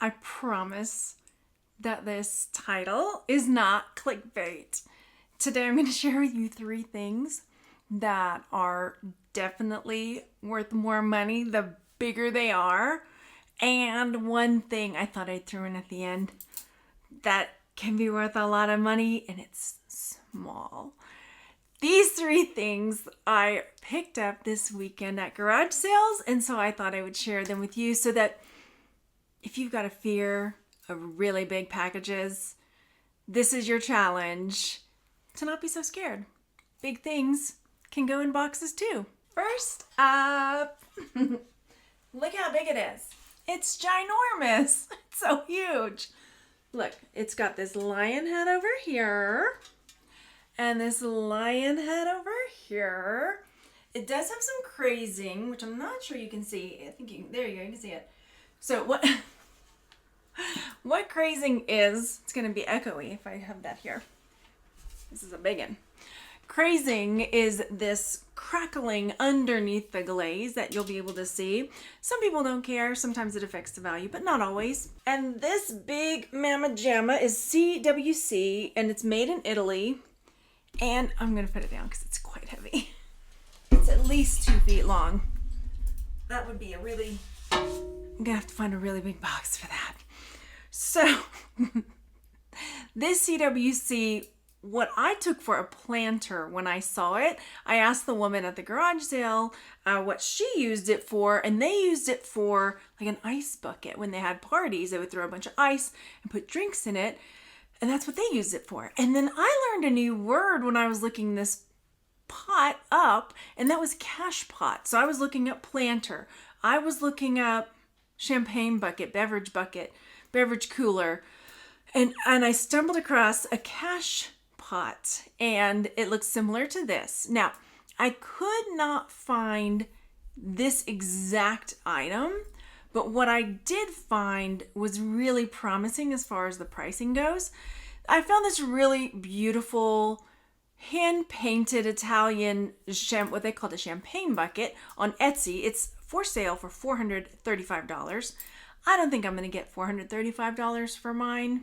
I promise that this title is not clickbait. Today I'm going to share with you 3 things that are definitely worth more money the bigger they are. And one thing I thought I'd throw in at the end that can be worth a lot of money, and it's small. These 3 things I picked up this weekend at garage sales, and so I thought I would share them with you so that if you've got a fear of really big packages, this is your challenge to not be so scared. Big things can go in boxes too. First up, look how big it is. It's ginormous. It's so huge. Look, it's got this lion head over here and this lion head over here. It does have some crazing, which I'm not sure you can see. I think there you go, you can see it. So what crazing is, it's going to be echoey if I have that here. This is a big one. Crazing is this crackling underneath the glaze that you'll be able to see. Some people don't care. Sometimes it affects the value, but not always. And this big mamma jamma is CWC, and it's made in Italy. And I'm going to put it down because it's quite heavy. It's at least 2 feet long. That would be I'm going to have to find a really big box for that. So, this CWC, what I took for a planter when I saw it, I asked the woman at the garage sale what she used it for, and they used it for like an ice bucket. When they had parties, they would throw a bunch of ice and put drinks in it, and that's what they used it for. And then I learned a new word when I was looking this pot up, and that was cash pot. So I was looking up planter. I was looking up champagne bucket, beverage cooler, and I stumbled across a cash pot, and it looks similar to this. Now, I could not find this exact item, but what I did find was really promising as far as the pricing goes. I found this really beautiful hand-painted Italian, what they call a champagne bucket on Etsy. It's for sale for $435. I don't think I'm going to get $435 for mine.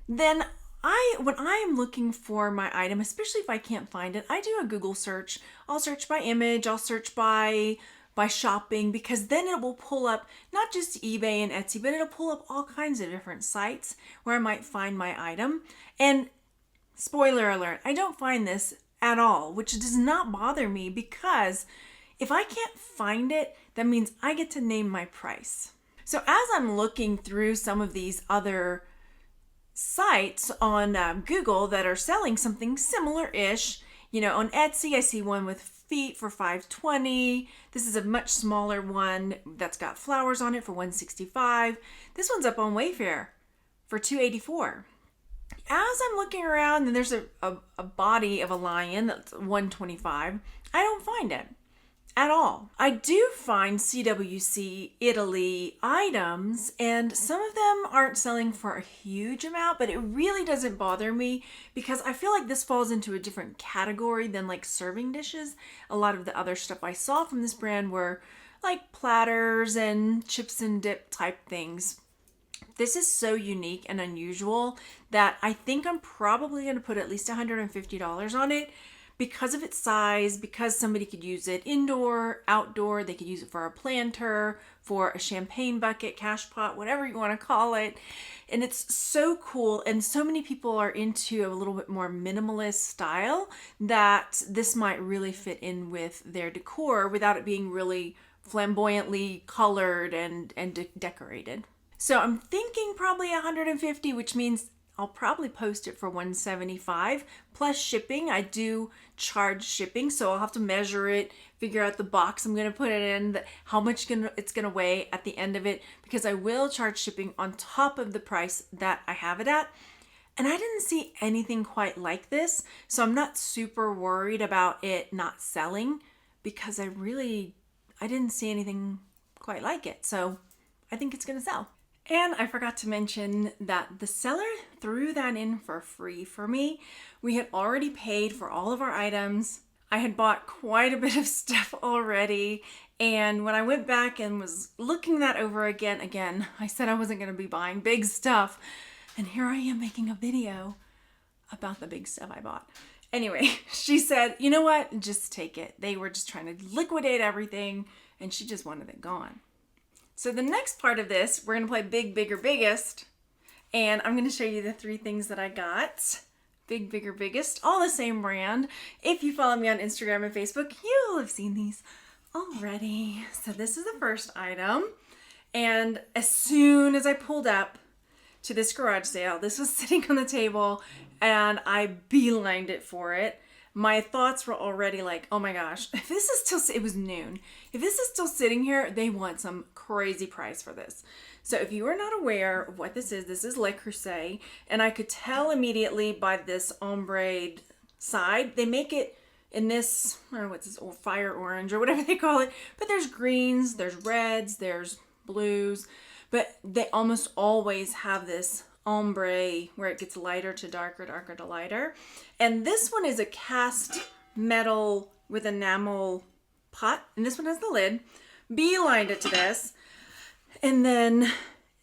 Then when I am looking for my item, especially if I can't find it, I do a Google search. I'll search by image, I'll search by shopping, because then it will pull up not just eBay and Etsy, but it'll pull up all kinds of different sites where I might find my item. And spoiler alert, I don't find this at all, which does not bother me, because if I can't find it, that means I get to name my price. So as I'm looking through some of these other sites on Google that are selling something similar-ish, on Etsy, I see one with feet for $520. This is a much smaller one that's got flowers on it for $165. This one's up on Wayfair for $284. As I'm looking around, and there's a body of a lion that's $125. I don't find it at all. I do find CWC Italy items, and some of them aren't selling for a huge amount, but it really doesn't bother me because I feel like this falls into a different category than like serving dishes. A lot of the other stuff I saw from this brand were like platters and chips and dip type things. This is so unique and unusual that I think I'm probably going to put at least $150 on it, because of its size, because somebody could use it indoor, outdoor, they could use it for a planter, for a champagne bucket, cash pot, whatever you want to call it. And it's so cool, and so many people are into a little bit more minimalist style that this might really fit in with their decor without it being really flamboyantly colored and decorated. So I'm thinking probably $150, which means I'll probably post it for $175 plus shipping. I do charge shipping, so I'll have to measure it, figure out the box I'm going to put it in, how much it's going to weigh at the end of it, because I will charge shipping on top of the price that I have it at. And I didn't see anything quite like this, so I'm not super worried about it not selling, because I didn't see anything quite like it. So I think it's going to sell. And I forgot to mention that the seller threw that in for free for me. We had already paid for all of our items. I had bought quite a bit of stuff already, And when I went back and was looking that over again, I said I wasn't going to be buying big stuff. And here I am making a video about the big stuff I bought. Anyway, she said, you know what? Just take it. They were just trying to liquidate everything and she just wanted it gone. So the next part of this, we're going to play big, bigger, biggest. And I'm going to show you the 3 things that I got. Big, bigger, biggest, all the same brand. If you follow me on Instagram and Facebook, you'll have seen these already. So this is the first item. And as soon as I pulled up to this garage sale, this was sitting on the table and I beelined it for it. My thoughts were already like, oh my gosh, if this is still, it was noon. If this is still sitting here, they want some crazy price for this. So if you are not aware of what this is Le Creuset, and I could tell immediately by this ombre side, they make it in this, I don't know what's this, fire orange or whatever they call it, but there's greens, there's reds, there's blues, but they almost always have this ombre where it gets lighter to darker, darker to lighter. And this one is a cast metal with enamel pot, and this one has the lid. Beelined it to this. And then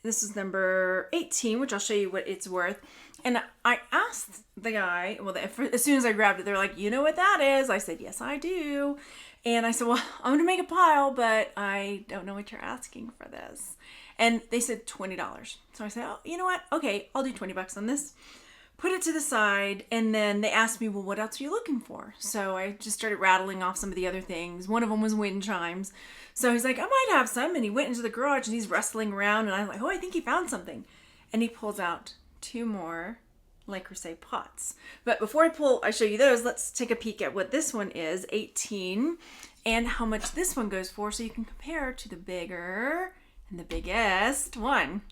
this is number 18, which I'll show you what it's worth. And I asked the guy, well, as soon as I grabbed it, they're like, you know what that is? I said, yes, I do. And I said, well, I'm going to make a pile, but I don't know what you're asking for this. And they said $20. So I said, oh, you know what? Okay, I'll do $20 on this. Put it to the side. And then they asked me, well, what else are you looking for? So I just started rattling off some of the other things. One of them was wind chimes. So he's like, I might have some. And he went into the garage and he's rustling around. And I'm like, oh, I think he found something. And he pulls out 2 more Le Creuset pots. But before I show you those, let's take a peek at what this one is, 18, and how much this one goes for so you can compare to the bigger and the biggest one.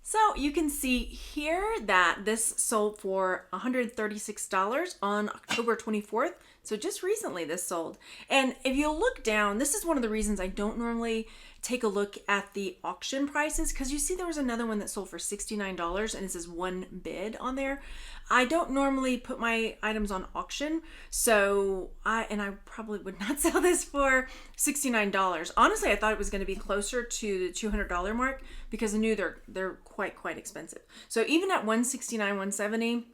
So you can see here that this sold for $136 on October 24th. So just recently this sold. And if you look down, this is one of the reasons I don't normally take a look at the auction prices, because you see there was another one that sold for $69 and it says 1 bid on there. I don't normally put my items on auction, so I probably would not sell this for $69. Honestly, I thought it was going to be closer to the $200 mark because I knew they're quite expensive. So even at $169, $170,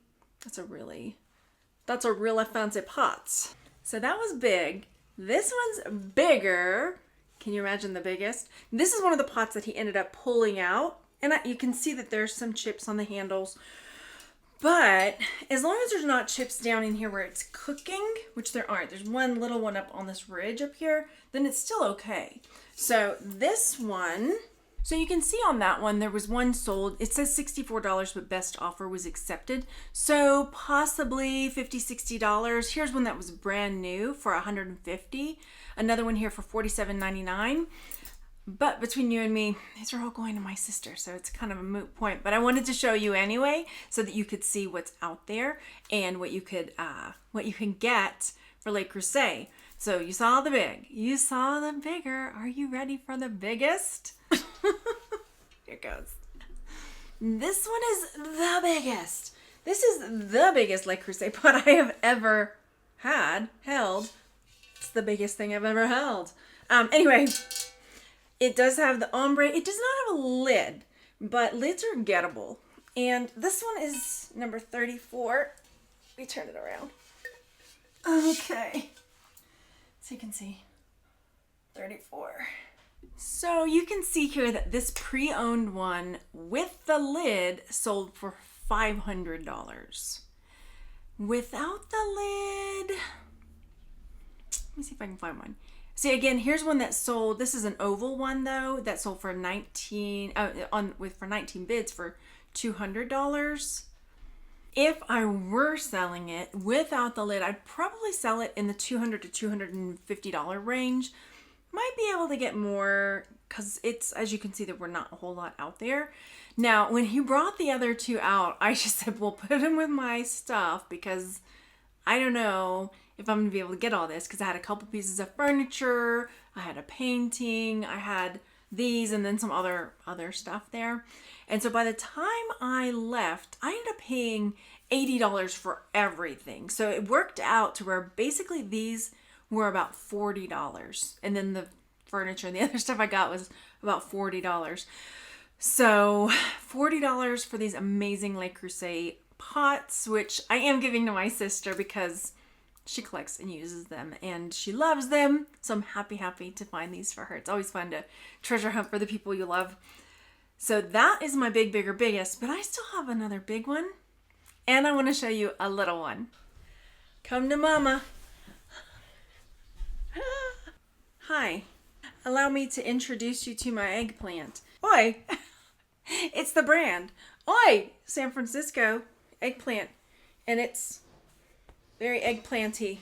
that's a real offensive pot. So that was big. This one's bigger. Can you imagine the biggest? This is one of the pots that he ended up pulling out. And you can see that there's some chips on the handles. But as long as there's not chips down in here where it's cooking, which there aren't, there's one little one up on this ridge up here, then it's still okay. So this one, so you can see on that one, there was one sold. It says $64, but best offer was accepted. So possibly $50, $60. Here's one that was brand new for $150. Another one here for $47.99. But between you and me, these are all going to my sister, so it's kind of a moot point. But I wanted to show you anyway, so that you could see what's out there and what you can get for Le Creuset. So you saw the big, you saw the bigger. Are you ready for the biggest? Here goes. This one is the biggest. This is the biggest Le Creuset pot I have ever held. It's the biggest thing I've ever held. Anyway. It does have the ombre. It does not have a lid, but lids are gettable. And this one is number 34. Let me turn it around. Okay. So you can see 34. So you can see here that this pre-owned one with the lid sold for $500. Without the lid, let me see if I can find one. See, again, here's one that sold. This is an oval one though that sold for 19 bids for $200. If I were selling it without the lid, I'd probably sell it in the $200 to $250 range. Might be able to get more because it's, as you can see, there were not a whole lot out there. Now, when he brought the other 2 out, I just said, well, put them with my stuff because I don't know if I'm going to be able to get all this, because I had a couple pieces of furniture, I had a painting, I had these, and then some other stuff there. And so by the time I left, I ended up paying $80 for everything. So it worked out to where basically these were about $40. And then the furniture. And the other stuff I got was about $40. So $40 for these amazing Le Creuset pots, which I am giving to my sister because she collects and uses them and she loves them. So I'm happy to find these for her. It's always fun to treasure hunt for the people you love. So that is my big, bigger, biggest, but I still have another big one. And I want to show you a little one. Come to mama. Hi. Allow me to introduce you to my eggplant. Oi! It's the brand. Oi! San Francisco eggplant. And it's very eggplanty.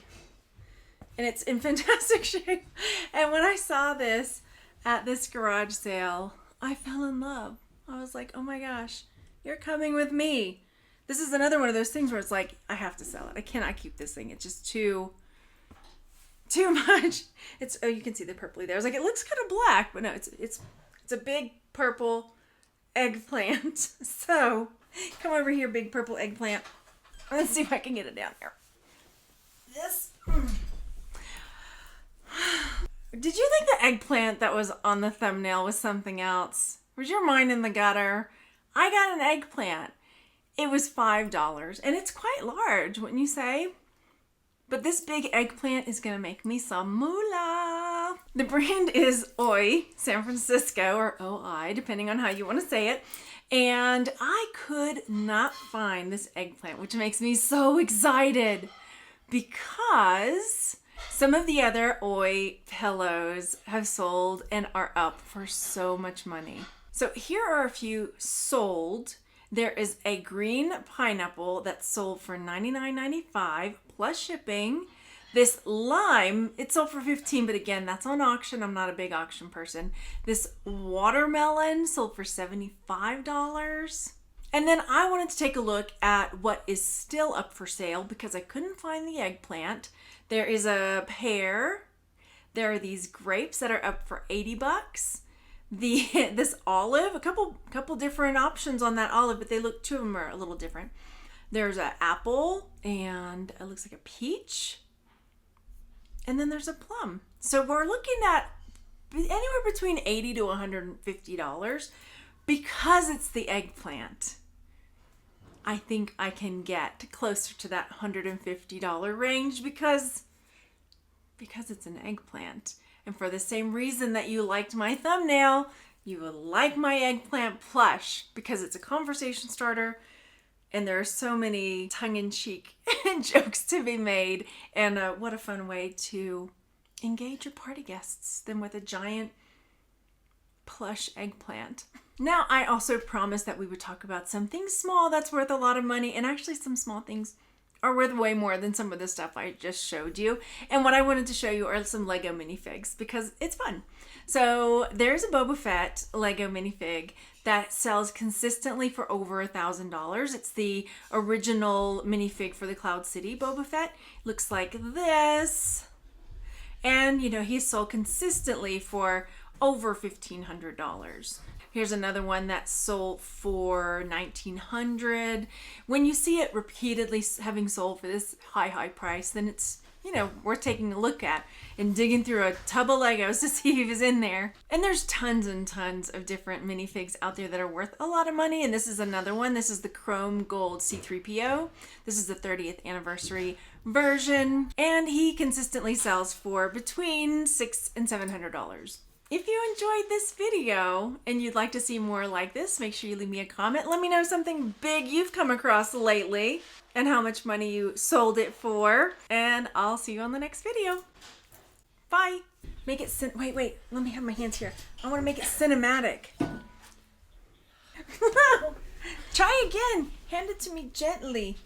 And it's in fantastic shape. And when I saw this at this garage sale, I fell in love. I was like, oh my gosh, you're coming with me. This is another one of those things where it's like, I have to sell it. I cannot keep this thing. It's just too much. It's, oh, you can see the purpley there. I was like, it looks kind of black, but no, it's a big purple eggplant. So come over here, big purple eggplant. Let's see if I can get it down here. This. Did you think the eggplant that was on the thumbnail was something else? Was your mind in the gutter? I got an eggplant. It was $5 and it's quite large, wouldn't you say? But this big eggplant is going to make me some moolah. The brand is OI, San Francisco, or OI, depending on how you want to say it. And I could not find this eggplant, which makes me so excited because some of the other OI pillows have sold and are up for so much money. So here are a few sold. There is a green pineapple that's sold for $99.95 plus shipping. This lime, it sold for $15, but again, that's on auction. I'm not a big auction person. This watermelon sold for $75. And then I wanted to take a look at what is still up for sale because I couldn't find the eggplant. There is a pear. There are these grapes that are up for $80. This olive, a couple different options on that olive, but two of them are a little different. There's an apple and it looks like a peach. And then there's a plum. So we're looking at anywhere between $80 to $150 because it's the eggplant. I think I can get closer to that $150 range because it's an eggplant. And for the same reason that you liked my thumbnail, you will like my eggplant plush because it's a conversation starter and there are so many tongue-in-cheek jokes to be made. And what a fun way to engage your party guests than with a giant plush eggplant. Now, I also promised that we would talk about something small that's worth a lot of money, and actually some small things are worth way more than some of the stuff I just showed you. And what I wanted to show you are some Lego minifigs because it's fun. So there's a Boba Fett Lego minifig that sells consistently for over $1,000. It's the original minifig for the Cloud City Boba Fett. Looks like this. And you know, he's sold consistently for over $1,500. Here's another one that's sold for $1,900. When you see it repeatedly having sold for this high price, then it's, you know, worth taking a look at and digging through a tub of Legos to see if he's in there. And there's tons and tons of different minifigs out there that are worth a lot of money. And this is another one. This is the Chrome Gold C-3PO. This is the 30th anniversary version. And he consistently sells for between $600 and $700. If you enjoyed this video and you'd like to see more like this, make sure you leave me a comment. Let me know something big you've come across lately and how much money you sold it for. And I'll see you on the next video. Bye. Make it wait, let me have my hands here. I want to make it cinematic. Try again. Hand it to me gently.